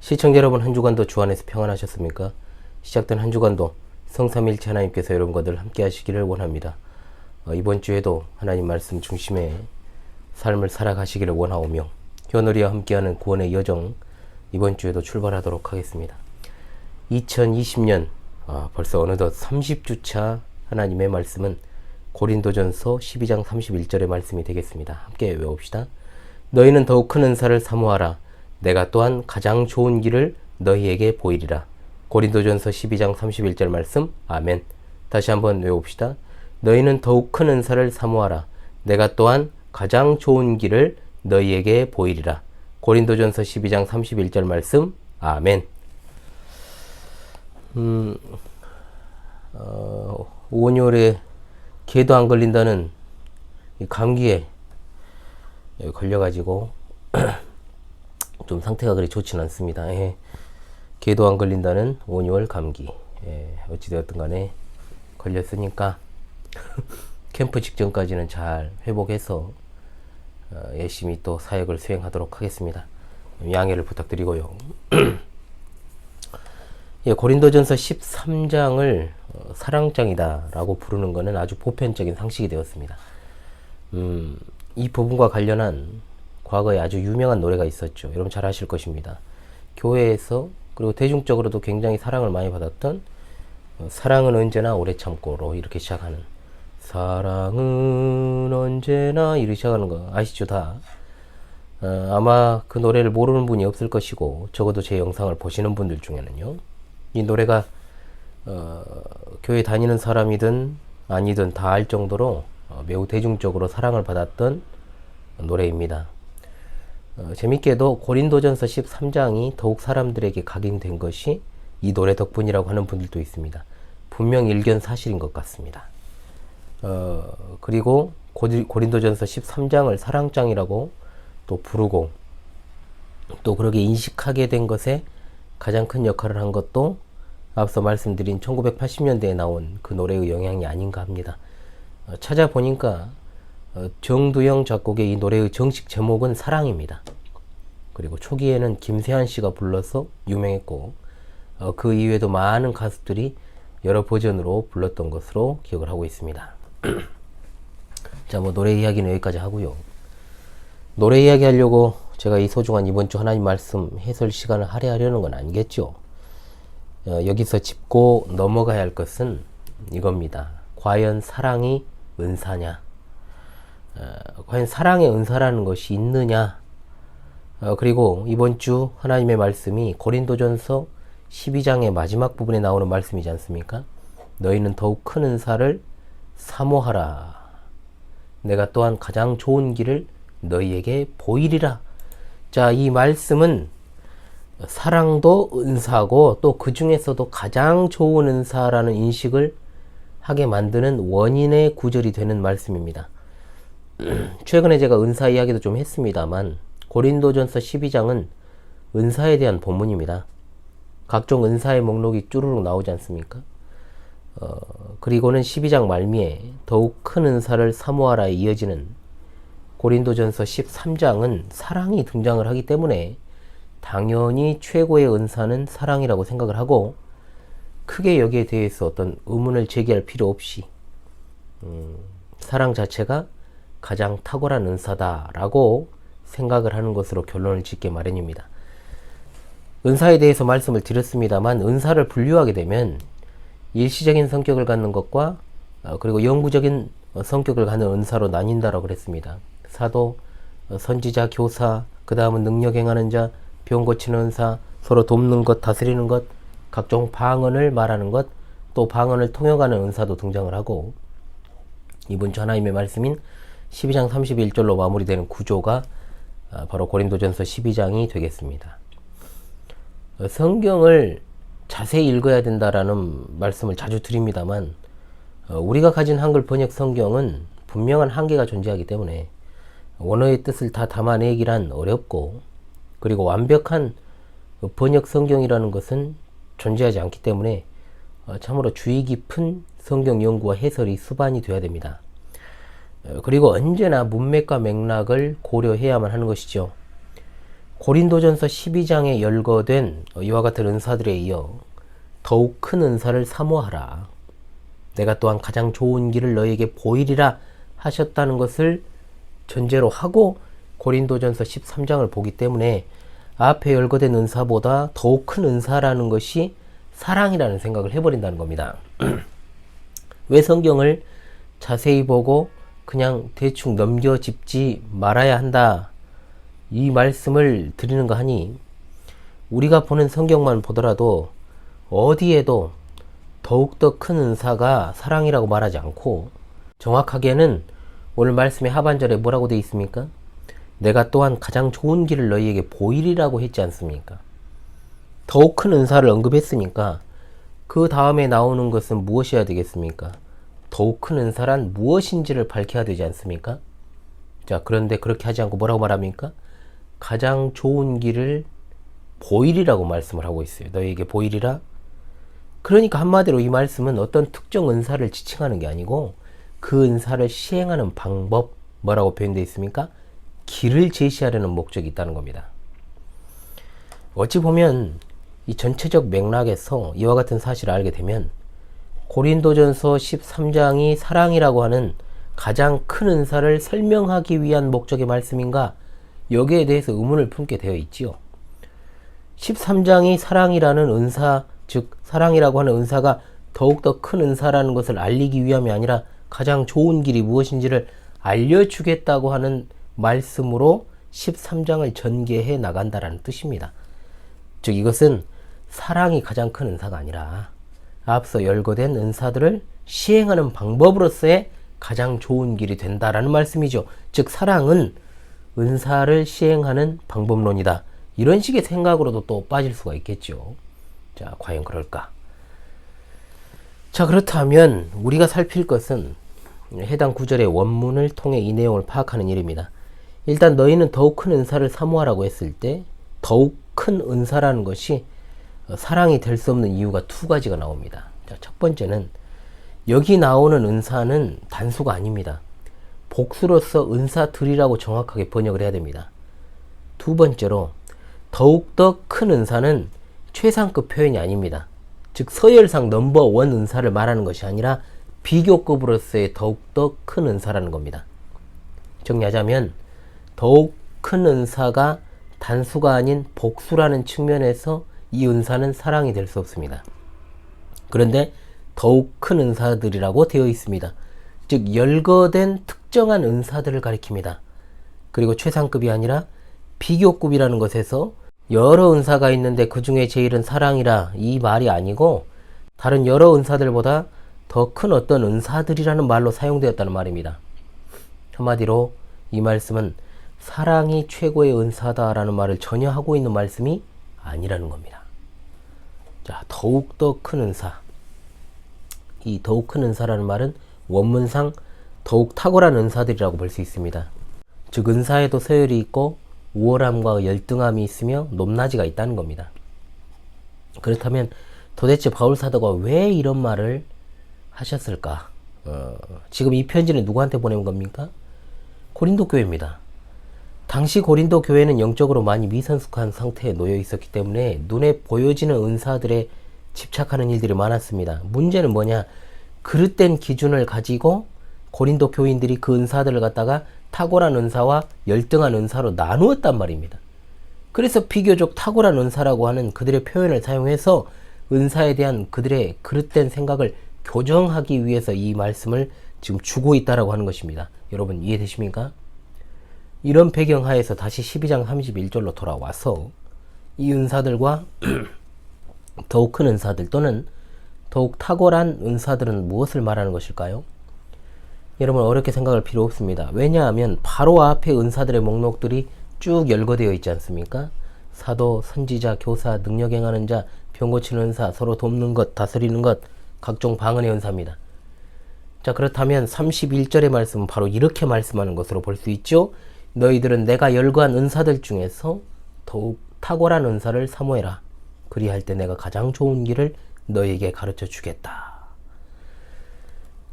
시청자 여러분, 한 주간도 주 안에서 평안하셨습니까? 시작된 한 주간도 성삼일체 하나님께서 여러분과들 함께 하시기를 원합니다. 이번 주에도 하나님 말씀 중심의 삶을 살아가시기를 원하오며 현우리와 함께하는 구원의 여정, 이번 주에도 출발하도록 하겠습니다. 2020년 벌써 어느덧 30주차 하나님의 말씀은 고린도전서 12장 31절의 말씀이 되겠습니다. 함께 외웁시다. 너희는 더욱 큰 은사를 사모하라. 내가 또한 가장 좋은 길을 너희에게 보이리라. 고린도전서 12장 31절 말씀. 아멘. 다시 한번 외웁시다. 너희는 더욱 큰 은사를 사모하라. 내가 또한 가장 좋은 길을 너희에게 보이리라. 고린도전서 12장 31절 말씀. 아멘. 5월에 개도 안 걸린다는 이 감기에 걸려가지고 좀 상태가 그리 좋지는 않습니다. 개도 안 걸린다는 5월 감기. 어찌되었든 간에 걸렸으니까 캠프 직전까지는 잘 회복해서 열심히 또 사역을 수행하도록 하겠습니다. 양해를 부탁드리고요. 고린도전서 13장을 사랑장이다 라고 부르는 것은 아주 보편적인 상식이 되었습니다. 이 부분과 관련한 과거에 아주 유명한 노래가 있었죠. 여러분 잘 아실 것입니다. 교회에서 그리고 대중적으로도 굉장히 사랑을 많이 받았던 사랑은 언제나 오래 참고로 이렇게 시작하는, 사랑은 언제나 이렇게 시작하는 거 아시죠 다? 아마 그 노래를 모르는 분이 없을 것이고 적어도 제 영상을 보시는 분들 중에는요, 이 노래가 교회 다니는 사람이든 아니든 다 알 정도로 매우 대중적으로 사랑을 받았던 노래입니다. 재밌게도 고린도전서 13장이 더욱 사람들에게 각인된 것이 이 노래 덕분이라고 하는 분들도 있습니다. 분명 일견 사실인 것 같습니다. 그리고 고린도전서 13장을 사랑장이라고 또 부르고 또 그렇게 인식하게 된 것에 가장 큰 역할을 한 것도 앞서 말씀드린 1980년대에 나온 그 노래의 영향이 아닌가 합니다. 찾아보니까 정두영 작곡의 이 노래의 정식 제목은 사랑입니다. 그리고 초기에는 김세한 씨가 불러서 유명했고 그 이후에도 많은 가수들이 여러 버전으로 불렀던 것으로 기억을 하고 있습니다. 자, 노래 이야기는 여기까지 하고요. 노래 이야기 하려고 제가 이 소중한 이번 주 하나님 말씀 해설 시간을 할애하려는 건 아니겠죠. 여기서 짚고 넘어가야 할 것은 이겁니다. 과연 사랑이 은사냐? 과연 사랑의 은사라는 것이 있느냐? 그리고 이번 주 하나님의 말씀이 고린도전서 12장의 마지막 부분에 나오는 말씀이지 않습니까? 너희는 더욱 큰 은사를 사모하라. 내가 또한 가장 좋은 길을 너희에게 보이리라. 자, 이 말씀은 사랑도 은사고 또 그 중에서도 가장 좋은 은사라는 인식을 하게 만드는 원인의 구절이 되는 말씀입니다. 최근에 제가 은사 이야기도 좀 했습니다만 고린도전서 12장은 은사에 대한 본문입니다. 각종 은사의 목록이 쭈루룩 나오지 않습니까? 그리고는 12장 말미에 더욱 큰 은사를 사모하라에 이어지는 고린도전서 13장은 사랑이 등장을 하기 때문에 당연히 최고의 은사는 사랑이라고 생각을 하고 크게 여기에 대해서 어떤 의문을 제기할 필요 없이 사랑 자체가 가장 탁월한 은사다라고 생각을 하는 것으로 결론을 짓게 마련입니다. 은사에 대해서 말씀을 드렸습니다만 은사를 분류하게 되면 일시적인 성격을 갖는 것과 그리고 영구적인 성격을 갖는 은사로 나뉜다라고 그랬습니다. 사도, 선지자, 교사, 그 다음은 능력 행하는 자, 병 고치는 은사, 서로 돕는 것, 다스리는 것, 각종 방언을 말하는 것, 또 방언을 통역하는 은사도 등장을 하고 이번 주 하나님의 말씀인 12장 31절로 마무리되는 구조가 바로 고린도전서 12장이 되겠습니다. 성경을 자세히 읽어야 된다라는 말씀을 자주 드립니다만 우리가 가진 한글 번역 성경은 분명한 한계가 존재하기 때문에 원어의 뜻을 다 담아내기란 어렵고 그리고 완벽한 번역 성경이라는 것은 존재하지 않기 때문에 참으로 주의 깊은 성경 연구와 해설이 수반이 되어야 됩니다. 그리고 언제나 문맥과 맥락을 고려해야만 하는 것이죠. 고린도전서 12장에 열거된 이와 같은 은사들에 이어 더욱 큰 은사를 사모하라. 내가 또한 가장 좋은 길을 너에게 보이리라 하셨다는 것을 전제로 하고 고린도전서 13장을 보기 때문에 앞에 열거된 은사보다 더욱 큰 은사라는 것이 사랑이라는 생각을 해버린다는 겁니다. 왜 성경을 자세히 보고 그냥 대충 넘겨짚지 말아야 한다, 이 말씀을 드리는가 하니, 우리가 보는 성경만 보더라도 어디에도 더욱더 큰 은사가 사랑이라고 말하지 않고, 정확하게는 오늘 말씀의 하반절에 뭐라고 되어 있습니까? 내가 또한 가장 좋은 길을 너희에게 보이리라고 했지 않습니까? 더욱 큰 은사를 언급했으니까 그 다음에 나오는 것은 무엇이어야 되겠습니까? 더욱 큰 은사란 무엇인지를 밝혀야 되지 않습니까? 자, 그런데 그렇게 하지 않고 뭐라고 말합니까? 가장 좋은 길을 보이리라고 말씀을 하고 있어요. 너희에게 보이리라. 그러니까 한마디로 이 말씀은 어떤 특정 은사를 지칭하는 게 아니고 그 은사를 시행하는 방법, 뭐라고 표현되어 있습니까? 길을 제시하려는 목적이 있다는 겁니다. 어찌 보면 이 전체적 맥락에서 이와 같은 사실을 알게 되면 고린도전서 13장이 사랑이라고 하는 가장 큰 은사를 설명하기 위한 목적의 말씀인가, 여기에 대해서 의문을 품게 되어 있지요. 13장이 사랑이라는 은사, 즉 사랑이라고 하는 은사가 더욱더 큰 은사라는 것을 알리기 위함이 아니라 가장 좋은 길이 무엇인지를 알려주겠다고 하는 말씀으로 13장을 전개해 나간다라는 뜻입니다. 즉 이것은 사랑이 가장 큰 은사가 아니라 앞서 열거된 은사들을 시행하는 방법으로서의 가장 좋은 길이 된다라는 말씀이죠. 즉 사랑은 은사를 시행하는 방법론이다, 이런 식의 생각으로도 또 빠질 수가 있겠죠. 자, 과연 그럴까? 자, 그렇다면 우리가 살필 것은 해당 구절의 원문을 통해 이 내용을 파악하는 일입니다. 일단 너희는 더욱 큰 은사를 사모하라고 했을 때 더욱 큰 은사라는 것이 사랑이 될 수 없는 이유가 두 가지가 나옵니다. 자, 첫 번째는 여기 나오는 은사는 단수가 아닙니다. 복수로서 은사들이라고 정확하게 번역을 해야 됩니다. 두 번째로 더욱더 큰 은사는 최상급 표현이 아닙니다. 즉 서열상 넘버원 은사를 말하는 것이 아니라 비교급으로서의 더욱더 큰 은사라는 겁니다. 정리하자면 더욱 큰 은사가 단수가 아닌 복수라는 측면에서 이 은사는 사랑이 될 수 없습니다. 그런데 더욱 큰 은사들이라고 되어 있습니다. 즉 열거된 특정한 은사들을 가리킵니다. 그리고 최상급이 아니라 비교급이라는 것에서 여러 은사가 있는데 그 중에 제일은 사랑이라, 이 말이 아니고 다른 여러 은사들보다 더 큰 어떤 은사들이라는 말로 사용되었다는 말입니다. 한마디로 이 말씀은 사랑이 최고의 은사다라는 말을 전혀 하고 있는 말씀이 아니라는 겁니다. 자, 더욱더 큰 은사. 이 더욱 큰 은사라는 말은 원문상 더욱 탁월한 은사들이라고 볼 수 있습니다. 즉 은사에도 서열이 있고 우월함과 열등함이 있으며 높낮이가 있다는 겁니다. 그렇다면 도대체 바울 사도가 왜 이런 말을 하셨을까? 지금 이 편지는 누구한테 보낸 겁니까? 고린도 교회입니다. 당시 고린도 교회는 영적으로 많이 미성숙한 상태에 놓여 있었기 때문에 눈에 보여지는 은사들에 집착하는 일들이 많았습니다. 문제는 뭐냐? 그릇된 기준을 가지고 고린도 교인들이 그 은사들을 갖다가 탁월한 은사와 열등한 은사로 나누었단 말입니다. 그래서 비교적 탁월한 은사라고 하는 그들의 표현을 사용해서 은사에 대한 그들의 그릇된 생각을 교정하기 위해서 이 말씀을 지금 주고 있다라고 하는 것입니다. 여러분 이해되십니까? 이런 배경 하에서 다시 12장 31절로 돌아와서 이 은사들과 더욱 큰 은사들 또는 더욱 탁월한 은사들은 무엇을 말하는 것일까요? 여러분 어렵게 생각할 필요 없습니다. 왜냐하면 바로 앞에 은사들의 목록들이 쭉 열거되어 있지 않습니까? 사도, 선지자, 교사, 능력 행하는 자, 병 고치는 은사, 서로 돕는 것, 다스리는 것, 각종 방언의 은사입니다. 자, 그렇다면 31절의 말씀은 바로 이렇게 말씀하는 것으로 볼 수 있죠. 너희들은 내가 열거한 은사들 중에서 더욱 탁월한 은사를 사모해라. 그리할 때 내가 가장 좋은 길을 너희에게 가르쳐 주겠다.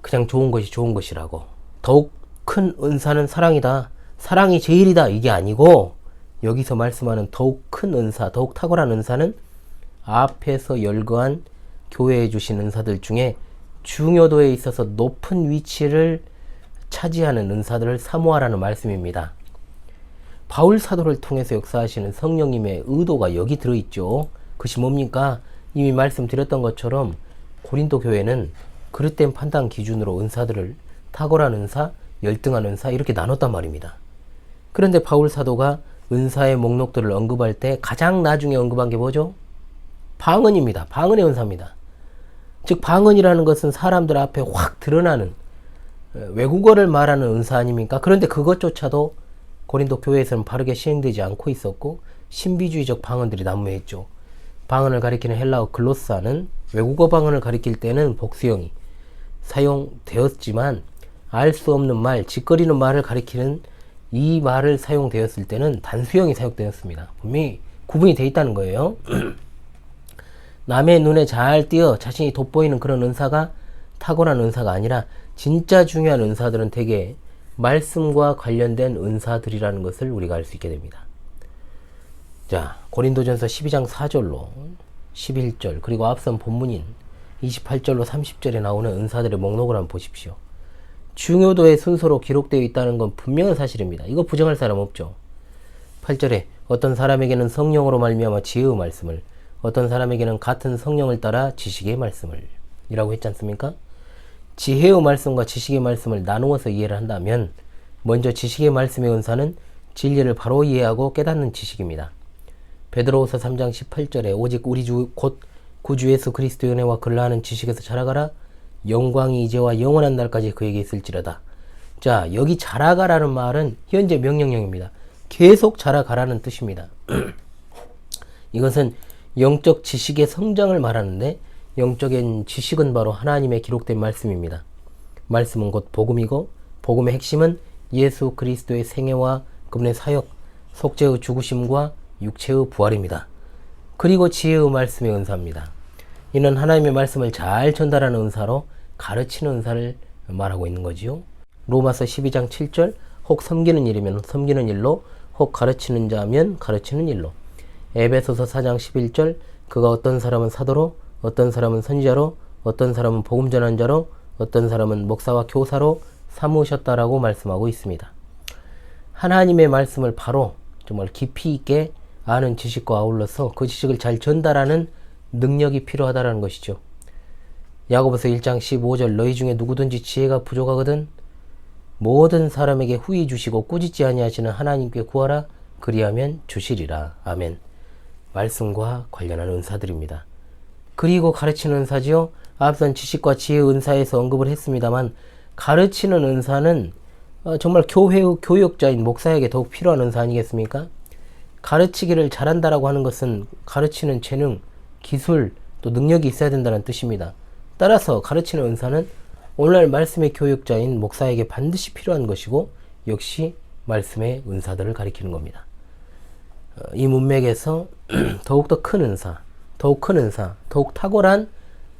그냥 좋은 것이 좋은 것이라고, 더욱 큰 은사는 사랑이다, 사랑이 제일이다, 이게 아니고 여기서 말씀하는 더욱 큰 은사, 더욱 탁월한 은사는 앞에서 열거한 교회에 주신 은사들 중에 중요도에 있어서 높은 위치를 차지하는 은사들을 사모하라는 말씀입니다. 바울 사도를 통해서 역사하시는 성령님의 의도가 여기 들어있죠. 그것이 뭡니까? 이미 말씀드렸던 것처럼 고린도 교회는 그릇된 판단 기준으로 은사들을 탁월한 은사, 열등한 은사 이렇게 나눴단 말입니다. 그런데 바울 사도가 은사의 목록들을 언급할 때 가장 나중에 언급한 게 뭐죠? 방언입니다. 방언의 은사입니다. 즉 방언이라는 것은 사람들 앞에 확 드러나는 외국어를 말하는 은사 아닙니까? 그런데 그것조차도 고린도 교회에서는 바르게 시행되지 않고 있었고 신비주의적 방언들이 난무했죠. 방언을 가리키는 헬라어 글로사는 외국어 방언을 가리킬 때는 복수형이 사용되었지만 알 수 없는 말, 짓거리는 말을 가리키는 이 말을 사용되었을 때는 단수형이 사용되었습니다. 분명히 구분이 되어 있다는 거예요. 남의 눈에 잘 띄어 자신이 돋보이는 그런 은사가 탁월한 은사가 아니라 진짜 중요한 은사들은 대개 말씀과 관련된 은사들이라는 것을 우리가 알 수 있게 됩니다. 자, 고린도전서 12장 4절로 11절 그리고 앞선 본문인 28절로 30절에 나오는 은사들의 목록을 한번 보십시오. 중요도의 순서로 기록되어 있다는 건 분명한 사실입니다. 이거 부정할 사람 없죠. 8절에 어떤 사람에게는 성령으로 말미암아 지혜의 말씀을, 어떤 사람에게는 같은 성령을 따라 지식의 말씀을 이라고 했지 않습니까? 지혜의 말씀과 지식의 말씀을 나누어서 이해를 한다면 먼저 지식의 말씀의 은사는 진리를 바로 이해하고 깨닫는 지식입니다. 베드로후서 3장 18절에 오직 우리 주 곧 구주 예수 그리스도의 은혜와 그를 아는 지식에서 자라가라. 영광이 이제와 영원한 날까지 그에게 있을지로다. 자, 여기 자라가라는 말은 현재 명령형입니다. 계속 자라가라는 뜻입니다. 이것은 영적 지식의 성장을 말하는데 영적인 지식은 바로 하나님의 기록된 말씀입니다. 말씀은 곧 복음이고 복음의 핵심은 예수 그리스도의 생애와 그분의 사역, 속죄의 죽으심과 육체의 부활입니다. 그리고 지혜의 말씀의 은사입니다. 이는 하나님의 말씀을 잘 전달하는 은사로 가르치는 은사를 말하고 있는 거지요. 로마서 12장 7절 혹 섬기는 일이면 섬기는 일로, 혹 가르치는 자면 가르치는 일로. 에베소서 4장 11절 그가 어떤 사람은 사도로, 어떤 사람은 선지자로, 어떤 사람은 복음 전한 자로, 어떤 사람은 목사와 교사로 삼으셨다라고 말씀하고 있습니다. 하나님의 말씀을 바로 정말 깊이 있게 아는 지식과 아울러서 그 지식을 잘 전달하는 능력이 필요하다는 것이죠. 야고보서 1장 15절 너희 중에 누구든지 지혜가 부족하거든 모든 사람에게 후히 주시고 꾸짖지 아니하시는 하나님께 구하라 그리하면 주시리라. 아멘. 말씀과 관련한 은사들입니다. 그리고 가르치는 은사지요. 앞선 지식과 지혜의 은사에서 언급을 했습니다만 가르치는 은사는 정말 교회의 교역자인 목사에게 더욱 필요한 은사 아니겠습니까? 가르치기를 잘한다라고 하는 것은 가르치는 재능, 기술, 또 능력이 있어야 된다는 뜻입니다. 따라서 가르치는 은사는 오늘날 말씀의 교육자인 목사에게 반드시 필요한 것이고 역시 말씀의 은사들을 가리키는 겁니다. 이 문맥에서 더욱더 큰 은사, 더욱 큰 은사, 더욱 탁월한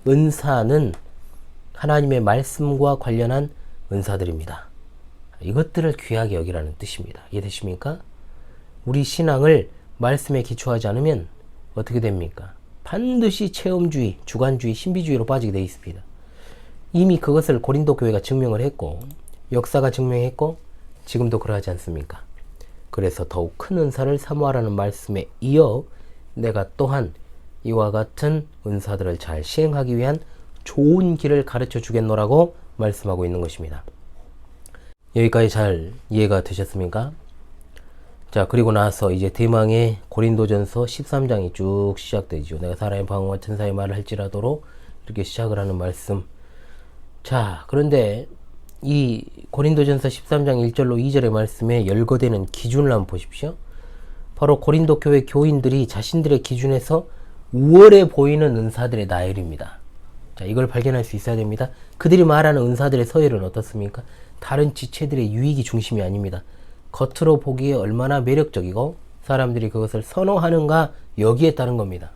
은사는 하나님의 말씀과 관련한 은사들입니다. 이것들을 귀하게 여기라는 뜻입니다. 이해되십니까? 우리 신앙을 말씀에 기초하지 않으면 어떻게 됩니까? 반드시 체험주의, 주관주의, 신비주의로 빠지게 되어 있습니다. 이미 그것을 고린도 교회가 증명을 했고 역사가 증명했고 지금도 그러하지 않습니까? 그래서 더욱 큰 은사를 사모하라는 말씀에 이어 내가 또한 이와 같은 은사들을 잘 시행하기 위한 좋은 길을 가르쳐 주겠노라고 말씀하고 있는 것입니다. 여기까지 잘 이해가 되셨습니까? 자, 그리고 나서 이제 대망의 고린도전서 13장이 쭉 시작되죠. 내가 사람의 방언과 천사의 말을 할지라도로 이렇게 시작을 하는 말씀. 자, 그런데 이 고린도전서 13장 1절로 2절의 말씀에 열거되는 기준을 한번 보십시오. 바로 고린도 교회 교인들이 자신들의 기준에서 우월해 보이는 은사들의 나열입니다. 자, 이걸 발견할 수 있어야 됩니다. 그들이 말하는 은사들의 서열은 어떻습니까? 다른 지체들의 유익이 중심이 아닙니다. 겉으로 보기에 얼마나 매력적이고 사람들이 그것을 선호하는가 여기에 따른 겁니다.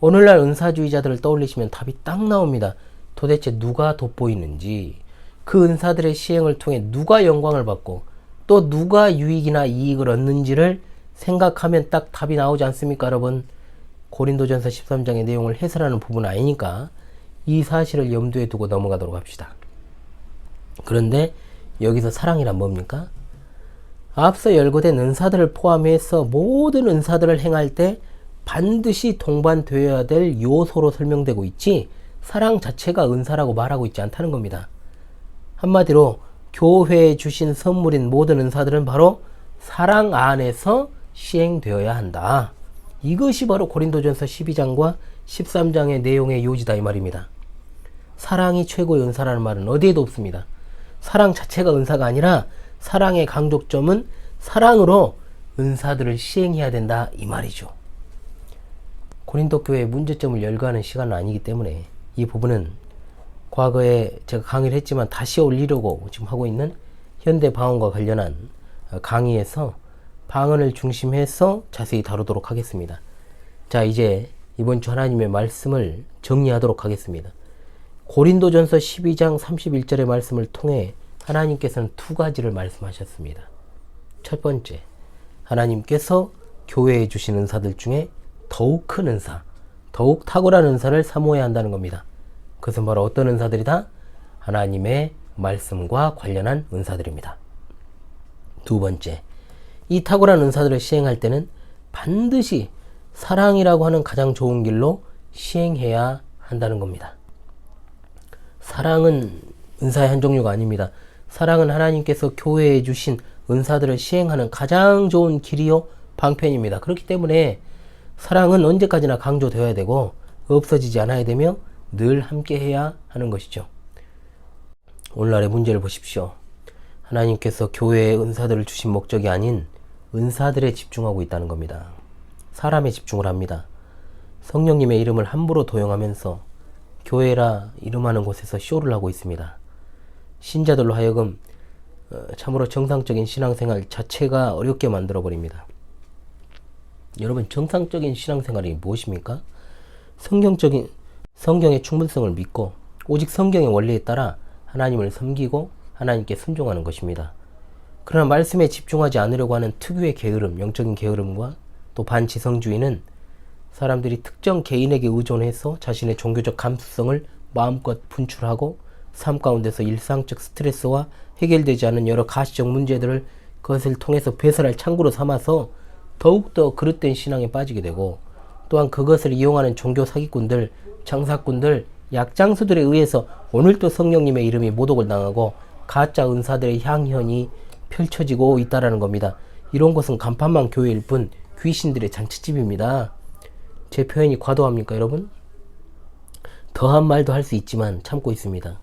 오늘날 은사주의자들을 떠올리시면 답이 딱 나옵니다. 도대체 누가 돋보이는지, 그 은사들의 시행을 통해 누가 영광을 받고 또 누가 유익이나 이익을 얻는지를 생각하면 딱 답이 나오지 않습니까, 여러분? 고린도전서 13장의 내용을 해설하는 부분은 아니니까 이 사실을 염두에 두고 넘어가도록 합시다. 그런데 여기서 사랑이란 뭡니까? 앞서 열거된 은사들을 포함해서 모든 은사들을 행할 때 반드시 동반되어야 될 요소로 설명되고 있지, 사랑 자체가 은사라고 말하고 있지 않다는 겁니다. 한마디로 교회에 주신 선물인 모든 은사들은 바로 사랑 안에서 시행되어야 한다. 이것이 바로 고린도전서 12장과 13장의 내용의 요지다 이 말입니다. 사랑이 최고의 은사라는 말은 어디에도 없습니다. 사랑 자체가 은사가 아니라 사랑의 강조점은 사랑으로 은사들을 시행해야 된다 이 말이죠. 고린도 교회의 문제점을 열거하는 시간은 아니기 때문에 이 부분은 과거에 제가 강의를 했지만 다시 올리려고 지금 하고 있는 현대 방언과 관련한 강의에서 방언을 중심해서 자세히 다루도록 하겠습니다. 자, 이제 이번 주 하나님의 말씀을 정리하도록 하겠습니다. 고린도전서 12장 31절의 말씀을 통해 하나님께서는 두 가지를 말씀하셨습니다. 첫 번째, 하나님께서 교회에 주신 은사들 중에 더욱 큰 은사, 더욱 탁월한 은사를 사모해야 한다는 겁니다. 그것은 바로 어떤 은사들이다? 하나님의 말씀과 관련한 은사들입니다. 두 번째, 이 탁월한 은사들을 시행할 때는 반드시 사랑이라고 하는 가장 좋은 길로 시행해야 한다는 겁니다. 사랑은 은사의 한 종류가 아닙니다. 사랑은 하나님께서 교회에 주신 은사들을 시행하는 가장 좋은 길이요 방편입니다. 그렇기 때문에 사랑은 언제까지나 강조되어야 되고 없어지지 않아야 되며 늘 함께 해야 하는 것이죠. 오늘날의 문제를 보십시오. 하나님께서 교회에 은사들을 주신 목적이 아닌 은사들에 집중하고 있다는 겁니다. 사람에 집중을 합니다. 성령님의 이름을 함부로 도용하면서 교회라 이름하는 곳에서 쇼를 하고 있습니다. 신자들로 하여금 참으로 정상적인 신앙생활 자체가 어렵게 만들어버립니다. 여러분, 정상적인 신앙생활이 무엇입니까? 성경의 충분성을 믿고 오직 성경의 원리에 따라 하나님을 섬기고 하나님께 순종하는 것입니다. 그러나 말씀에 집중하지 않으려고 하는 특유의 게으름, 영적인 게으름과 또 반지성주의는 사람들이 특정 개인에게 의존해서 자신의 종교적 감수성을 마음껏 분출하고 삶 가운데서 일상적 스트레스와 해결되지 않은 여러 가시적 문제들을 그것을 통해서 배설할 창구로 삼아서 더욱더 그릇된 신앙에 빠지게 되고, 또한 그것을 이용하는 종교 사기꾼들, 장사꾼들, 약장수들에 의해서 오늘도 성령님의 이름이 모독을 당하고 가짜 은사들의 향연이 펼쳐지고 있다는 겁니다. 이런 것은 간판만 교회일 뿐 귀신들의 잔치집입니다. 제 표현이 과도합니까, 여러분? 더한 말도 할 수 있지만 참고 있습니다.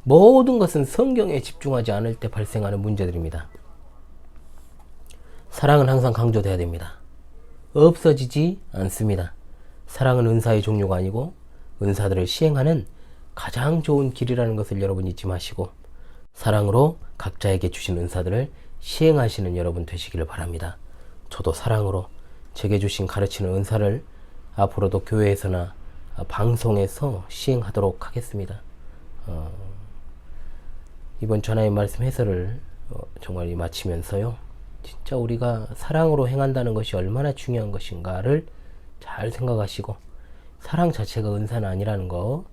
모든 것은 성경에 집중하지 않을 때 발생하는 문제들입니다. 사랑은 항상 강조돼야 됩니다. 없어지지 않습니다. 사랑은 은사의 종류가 아니고 은사들을 시행하는 가장 좋은 길이라는 것을 여러분 잊지 마시고 사랑으로 각자에게 주신 은사들을 시행하시는 여러분 되시기를 바랍니다. 저도 사랑으로 제게 주신 가르치는 은사를 앞으로도 교회에서나 방송에서 시행하도록 하겠습니다. 이번 전하의 말씀 해설을 정말 마치면서요, 진짜 우리가 사랑으로 행한다는 것이 얼마나 중요한 것인가를 잘 생각하시고, 사랑 자체가 은사는 아니라는 거,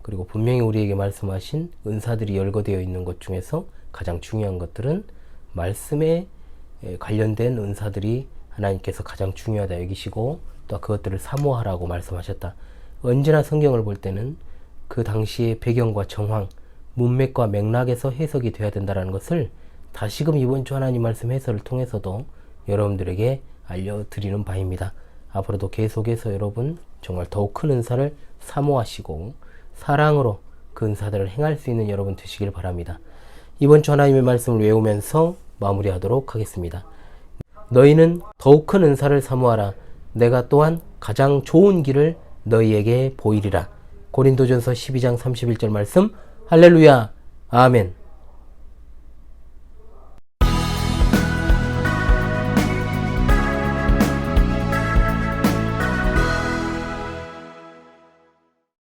그리고 분명히 우리에게 말씀하신 은사들이 열거되어 있는 것 중에서 가장 중요한 것들은 말씀에 관련된 은사들이 하나님께서 가장 중요하다 여기시고 또 그것들을 사모하라고 말씀하셨다. 언제나 성경을 볼 때는 그 당시의 배경과 정황, 문맥과 맥락에서 해석이 되어야 된다는 것을 다시금 이번 주 하나님 말씀 해설을 통해서도 여러분들에게 알려드리는 바입니다. 앞으로도 계속해서 여러분 정말 더욱 큰 은사를 사모하시고 사랑으로 그 은사들을 행할 수 있는 여러분 되시길 바랍니다. 이번 주 하나님의 말씀을 외우면서 마무리하도록 하겠습니다. 너희는 더욱 큰 은사를 사모하라. 내가 또한 가장 좋은 길을 너희에게 보이리라. 고린도전서 12장 31절 말씀. 할렐루야. 아멘.